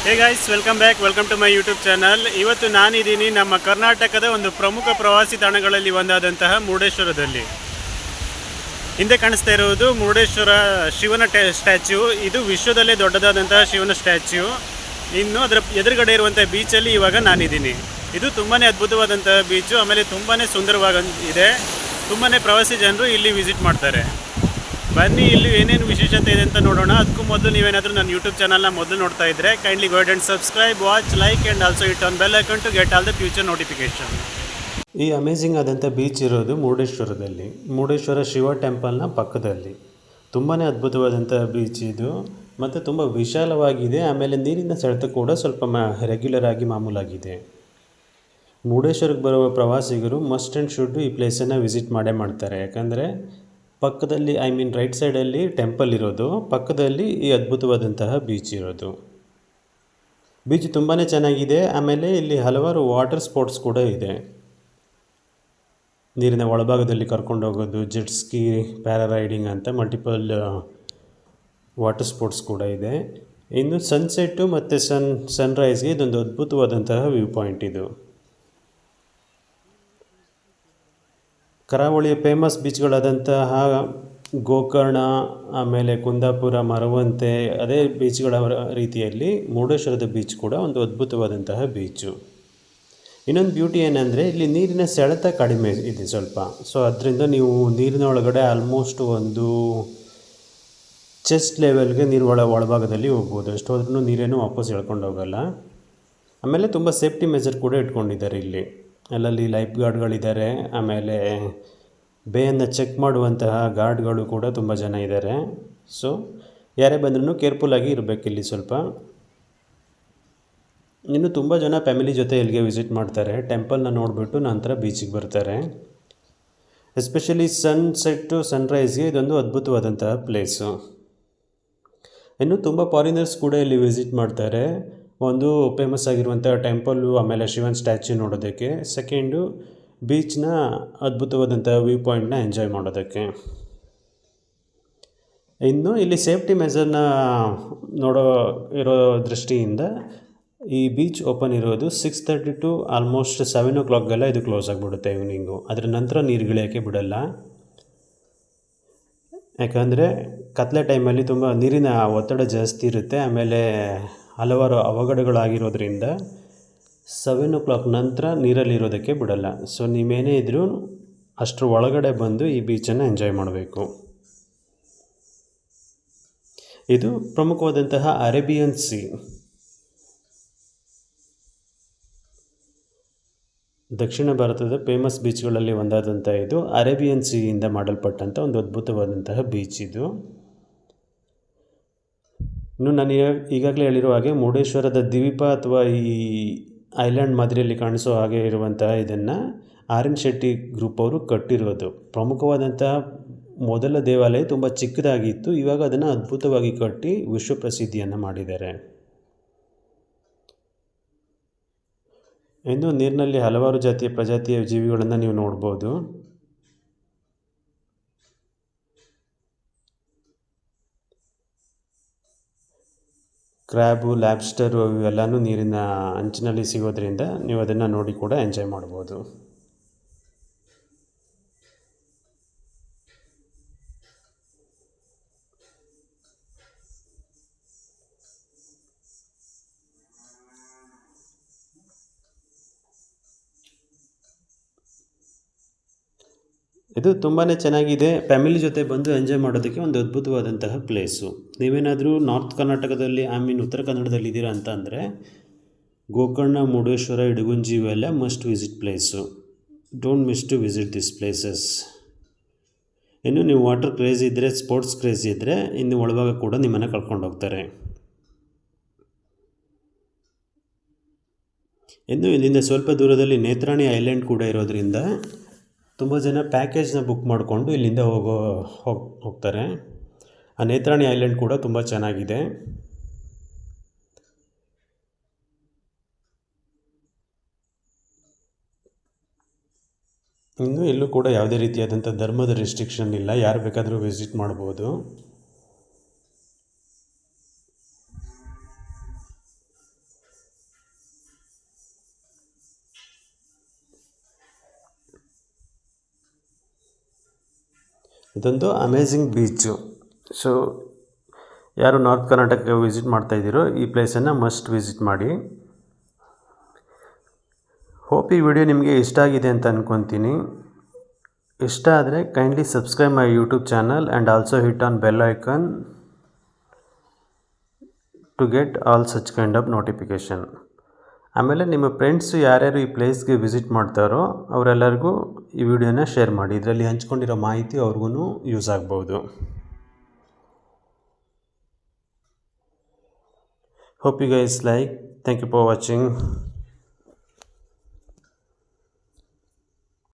Hey guys, welcome to my YouTube channel. ಇವತ್ತು ನಾನಿದ್ದೀನಿ ನಮ್ಮ ಕರ್ನಾಟಕದ ಒಂದು ಪ್ರಮುಖ ಪ್ರವಾಸಿ ತಾಣಗಳಲ್ಲಿ ಒಂದಾದಂತಹ ಮುರುಡೇಶ್ವರದಲ್ಲಿ. ಹಿಂದೆ ಕಾಣಿಸ್ತಾ ಇರುವುದು ಮುರುಡೇಶ್ವರ ಶಿವನ ಸ್ಟ್ಯಾಚ್ಯೂ. ಇದು ವಿಶ್ವದಲ್ಲೇ ದೊಡ್ಡದಾದಂತಹ ಶಿವನ ಸ್ಟ್ಯಾಚ್ಯೂ. ಇನ್ನು ಅದರ ಎದುರುಗಡೆ ಇರುವಂಥ ಬೀಚಲ್ಲಿ ಇವಾಗ ನಾನಿದ್ದೀನಿ. ಇದು ತುಂಬಾ ಅದ್ಭುತವಾದಂತಹ ಬೀಚು, ಆಮೇಲೆ ತುಂಬಾ ಸುಂದರವಾಗಿದೆ. ತುಂಬಾ ಪ್ರವಾಸಿ ಜನರು ಇಲ್ಲಿ ವಿಸಿಟ್ ಮಾಡ್ತಾರೆ. ಬನ್ನಿ, ಇಲ್ಲಿ ಏನೇನು ವಿಶೇಷತೆ ಇದೆ ಅಂತ ನೋಡೋಣ. ಅದಕ್ಕೂ ಮೊದಲು ನೀವೇನಾದರೂ ನನ್ನ ಯೂಟ್ಯೂಬ್ ಚಾನಲ್ನ ಮೊದಲು ನೋಡ್ತಾ ಇದ್ದರೆ kindly go ahead and subscribe, watch, like and also hit on bell icon to get all the future notification. ಈ ಅಮೇಝಿಂಗ್ ಆದಂಥ ಬೀಚ್ ಇರೋದು ಮುರುಡೇಶ್ವರದಲ್ಲಿ, ಮುರುಡೇಶ್ವರ ಶಿವ ಟೆಂಪಲ್ನ ಪಕ್ಕದಲ್ಲಿ. ತುಂಬಾ ಅದ್ಭುತವಾದಂಥ ಬೀಚ್ ಇದು, ಮತ್ತು ತುಂಬ ವಿಶಾಲವಾಗಿದೆ. ಆಮೇಲೆ ನೀರಿನ ಸೆಳೆತ ಕೂಡ ಸ್ವಲ್ಪ ರೆಗ್ಯುಲರ್ ಆಗಿ ಮಾಮೂಲಾಗಿದೆ. ಮುರುಡೇಶ್ವರಕ್ಕೆ ಬರುವ ಪ್ರವಾಸಿಗರು ಮಸ್ಟ್ ಆ್ಯಂಡ್ ಶುಡ್ ಈ ಪ್ಲೇಸನ್ನು ವಿಸಿಟ್ ಮಾಡ್ತಾರೆ. ಯಾಕಂದರೆ ಪಕ್ಕದಲ್ಲಿ ರೈಟ್ ಸೈಡಲ್ಲಿ ಟೆಂಪಲ್ ಇರೋದು, ಪಕ್ಕದಲ್ಲಿ ಈ ಅದ್ಭುತವಾದಂತಹ ಬೀಚ್ ಇರೋದು. ಬೀಚ್ ತುಂಬಾ ಚೆನ್ನಾಗಿದೆ. ಆಮೇಲೆ ಇಲ್ಲಿ ಹಲವಾರು ವಾಟರ್ ಸ್ಪೋರ್ಟ್ಸ್ ಕೂಡ ಇದೆ. ನೀರಿನ ಒಳಭಾಗದಲ್ಲಿ ಕರ್ಕೊಂಡು ಹೋಗೋದು, ಜೆಟ್ ಸ್ಕೀ, ಪ್ಯಾರಾರೈಡಿಂಗ್ ಅಂತ ಮಲ್ಟಿಪಲ್ ವಾಟರ್ ಸ್ಪೋರ್ಟ್ಸ್ ಕೂಡ ಇದೆ. ಇನ್ನು ಸನ್ಸೆಟ್ಟು ಮತ್ತು ಸನ್ರೈಸ್ಗೆ ಇದೊಂದು ಅದ್ಭುತವಾದಂತಹ ವ್ಯೂ ಪಾಯಿಂಟ್ ಇದು. ಕರಾವಳಿಯ ಫೇಮಸ್ ಬೀಚ್ಗಳಾದಂತಹ ಗೋಕರ್ಣ, ಆಮೇಲೆ ಕುಂದಾಪುರ, ಮರವಂತೆ, ಅದೇ ಬೀಚ್ಗಳ ರೀತಿಯಲ್ಲಿ ಮುರುಡೇಶ್ವರದ ಬೀಚ್ ಕೂಡ ಒಂದು ಅದ್ಭುತವಾದಂತಹ ಬೀಚು. ಇನ್ನೊಂದು ಬ್ಯೂಟಿ ಏನಂದರೆ ಇಲ್ಲಿ ನೀರಿನ ಸೆಳೆತ ಕಡಿಮೆ ಇದೆ ಸ್ವಲ್ಪ. ಸೊ ಅದರಿಂದ ನೀವು ನೀರಿನ ಒಳಗಡೆ ಆಲ್ಮೋಸ್ಟ್ ಒಂದು ಚೆಸ್ಟ್ ಲೆವೆಲ್ಗೆ ನೀರು ಒಳಭಾಗದಲ್ಲಿ ಹೋಗ್ಬೋದು. ಎಷ್ಟೋದ್ರೂ ನೀರೇನು ವಾಪಸ್ ಎಳ್ಕೊಂಡು ಹೋಗಲ್ಲ. ಆಮೇಲೆ ತುಂಬ ಸೇಫ್ಟಿ ಮೆಜರ್ ಕೂಡ ಇಟ್ಕೊಂಡಿದ್ದಾರೆ ಇಲ್ಲಿ. ಅಲ್ಲಲ್ಲಿ ಲೈಫ್ ಗಾರ್ಡ್ಗಳಿದ್ದಾರೆ. ಆಮೇಲೆ ಬೇಯನ್ನು ಚೆಕ್ ಮಾಡುವಂತಹ ಗಾರ್ಡ್ಗಳು ಕೂಡ ತುಂಬ ಜನ ಇದ್ದಾರೆ. ಸೊ ಯಾರೇ ಬಂದ್ರೂ ಕೇರ್ಫುಲ್ಲಾಗಿ ಇರಬೇಕಿಲ್ಲಿ ಸ್ವಲ್ಪ. ಇನ್ನು ತುಂಬ ಜನ ಫ್ಯಾಮಿಲಿ ಜೊತೆ ಇಲ್ಲಿಗೆ ವಿಸಿಟ್ ಮಾಡ್ತಾರೆ. ಟೆಂಪಲ್ನ ನೋಡಿಬಿಟ್ಟು ನಂತರ ಬೀಚಿಗೆ ಬರ್ತಾರೆ. ಎಸ್ಪೆಷಲಿ ಸನ್ಸೆಟ್ಟು ಸನ್ರೈಸ್ಗೆ ಇದೊಂದು ಅದ್ಭುತವಾದಂತಹ ಪ್ಲೇಸು. ಇನ್ನು ತುಂಬ ಫಾರಿನರ್ಸ್ ಕೂಡ ಇಲ್ಲಿ ವಿಸಿಟ್ ಮಾಡ್ತಾರೆ. ಒಂದು ಫೇಮಸ್ ಆಗಿರುವಂಥ ಟೆಂಪಲ್ಲು, ಆಮೇಲೆ ಶಿವನ್ ಸ್ಟ್ಯಾಚ್ಯೂ ನೋಡೋದಕ್ಕೆ. ಸೆಕೆಂಡು ಬೀಚ್ನ ಅದ್ಭುತವಾದಂಥ ವ್ಯೂ ಪಾಯಿಂಟ್ನ ಎಂಜಾಯ್ ಮಾಡೋದಕ್ಕೆ. ಇನ್ನು ಇಲ್ಲಿ ಸೇಫ್ಟಿ ಮೆಜರ್ನ ಇರೋ ದೃಷ್ಟಿಯಿಂದ ಈ ಬೀಚ್ ಓಪನ್ ಇರೋದು 6:30 ಟು ಆಲ್ಮೋಸ್ಟ್ 7 o'clock ಇದು ಕ್ಲೋಸ್ ಆಗಿಬಿಡುತ್ತೆ ಈವ್ನಿಂಗು. ಅದರ ನಂತರ ನೀರುಗಿಳಿಯೋಕ್ಕೆ ಬಿಡಲ್ಲ. ಯಾಕಂದರೆ ಕತ್ಲೆ ಟೈಮಲ್ಲಿ ತುಂಬ ನೀರಿನ ಒತ್ತಡ ಜಾಸ್ತಿ ಇರುತ್ತೆ. ಆಮೇಲೆ ಹಲವಾರು ಅವಘಡಗಳಾಗಿರೋದ್ರಿಂದ 7 o'clock ನಂತರ ನೀರಲ್ಲಿರೋದಕ್ಕೆ ಬಿಡಲ್ಲ. ಸೊ ನೀವೇನೇ ಇದ್ದರೂ ಅಷ್ಟರ ಒಳಗಡೆ ಬಂದು ಈ ಬೀಚನ್ನು ಎಂಜಾಯ್ ಮಾಡಬೇಕು. ಇದು ಪ್ರಮುಖವಾದಂತಹ ಅರೇಬಿಯನ್ ಸೀ. ದಕ್ಷಿಣ ಭಾರತದ ಫೇಮಸ್ ಬೀಚ್ಗಳಲ್ಲಿ ಒಂದಾದಂಥ ಇದು ಅರೇಬಿಯನ್ ಸೀಯಿಂದ ಮಾಡಲ್ಪಟ್ಟಂಥ ಒಂದು ಅದ್ಭುತವಾದಂತಹ ಬೀಚ್ ಇದು. ಇನ್ನು ನಾನು ಈಗಾಗಲೇ ಹೇಳಿರೋ ಹಾಗೆ ಮುರುಡೇಶ್ವರದ ದ್ವೀಪ ಅಥವಾ ಈ ಐಲ್ಯಾಂಡ್ ಮಾದರಿಯಲ್ಲಿ ಕಾಣಿಸೋ ಹಾಗೆ ಇರುವಂತಹ ಇದನ್ನು ಆರ್.ಎನ್. ಶೆಟ್ಟಿ ಗ್ರೂಪ್ ಅವರು ಕಟ್ಟಿರೋದು. ಪ್ರಮುಖವಾದಂತಹ ಮೊದಲ ದೇವಾಲಯ ತುಂಬ ಚಿಕ್ಕದಾಗಿತ್ತು. ಇವಾಗ ಅದನ್ನು ಅದ್ಭುತವಾಗಿ ಕಟ್ಟಿ ವಿಶ್ವ ಪ್ರಸಿದ್ಧಿಯನ್ನು ಮಾಡಿದ್ದಾರೆ. ಇನ್ನು ನೀರಿನಲ್ಲಿ ಹಲವಾರು ಪ್ರಜಾತಿಯ ಜೀವಿಗಳನ್ನು ನೀವು ನೋಡ್ಬೋದು. ಕ್ರ್ಯಾಬು, ಲ್ಯಾಬ್ಸ್ಟರು ಇವೆಲ್ಲನೂ ನೀರಿನ ಅಂಚಿನಲ್ಲಿ ಸಿಗೋದ್ರಿಂದ ನೀವು ಅದನ್ನು ನೋಡಿ ಕೂಡ ಎಂಜಾಯ್ ಮಾಡ್ಬೋದು. ಇದು ತುಂಬಾ ಚೆನ್ನಾಗಿದೆ. ಫ್ಯಾಮಿಲಿ ಜೊತೆ ಬಂದು ಎಂಜಾಯ್ ಮಾಡೋದಕ್ಕೆ ಒಂದು ಅದ್ಭುತವಾದಂತಹ ಪ್ಲೇಸು. ನೀವೇನಾದರೂ ನಾರ್ತ್ ಕರ್ನಾಟಕದಲ್ಲಿ ಉತ್ತರ ಕನ್ನಡದಲ್ಲಿ ಇದ್ದೀರಾ ಅಂತ ಅಂದರೆ ಗೋಕರ್ಣ, ಮುರುಡೇಶ್ವರ, ಇಡಗುಂಜಿ ಇವೆಲ್ಲ must visit place. Don't miss to visit this places. ಇನ್ನು ನೀವು ವಾಟರ್ ಕ್ರೇಜ್ ಇದ್ದರೆ, ಸ್ಪೋರ್ಟ್ಸ್ ಕ್ರೇಜ್ ಇದ್ದರೆ ಇನ್ನು ಒಳಭಾಗ ಕೂಡ ನಿಮ್ಮನ್ನು ಕರ್ಕೊಂಡು ಹೋಗ್ತಾರೆ. ಇನ್ನು ಇಲ್ಲಿಂದ ಸ್ವಲ್ಪ ದೂರದಲ್ಲಿ ನೇತ್ರಾಣಿ ಐಲ್ಯಾಂಡ್ ಕೂಡ ಇರೋದ್ರಿಂದ ತುಂಬ ಜನ ಪ್ಯಾಕೇಜ್ನ ಬುಕ್ ಮಾಡಿಕೊಂಡು ಇಲ್ಲಿಂದ ಹೋಗ್ತಾರೆ. ಆ ನೇತ್ರಾಣಿ ಐಲ್ಯಾಂಡ್ ಕೂಡ ತುಂಬ ಚೆನ್ನಾಗಿದೆ. ಇನ್ನು ಇಲ್ಲೂ ಕೂಡ ಯಾವುದೇ ರೀತಿಯಾದಂಥ ಧರ್ಮದ ರೆಸ್ಟ್ರಿಕ್ಷನ್ ಇಲ್ಲ, ಯಾರು ಬೇಕಾದರೂ ವಿಸಿಟ್ ಮಾಡ್ಬೋದು. ಇದೊಂದು ಅಮೇಝಿಂಗ್ ಬೀಚು. ಸೊ ಯಾರು ನಾರ್ತ್ ಕರ್ನಾಟಕ ವಿಸಿಟ್ ಮಾಡ್ತಾಯಿದ್ದೀರೋ ಈ ಪ್ಲೇಸನ್ನು ಮಸ್ಟ್ ವಿಸಿಟ್ ಮಾಡಿ. ಹೋಪ್ ಈ ವಿಡಿಯೋ ನಿಮಗೆ ಇಷ್ಟ ಆಗಿದೆ ಅಂತ ಅಂದ್ಕೊತೀನಿ. ಇಷ್ಟ ಆದರೆ kindly subscribe my YouTube channel and also hit on bell icon to get all such kind of notification. ಆಮೇಲೆ ನಿಮ್ಮ ಫ್ರೆಂಡ್ಸು ಯಾರ್ಯಾರು ಈ ಪ್ಲೇಸ್ಗೆ ವಿಸಿಟ್ ಮಾಡ್ತಾರೋ ಅವರೆಲ್ಲರಿಗೂ ಈ ವಿಡಿಯೋನ ಶೇರ್ ಮಾಡಿ. ಇದರಲ್ಲಿ ಹಂಚ್ಕೊಂಡಿರೋ ಮಾಹಿತಿ ಅವ್ರಿಗೂ ಯೂಸ್ ಆಗ್ಬೋದು. Hope you guys like. Thank you for watching.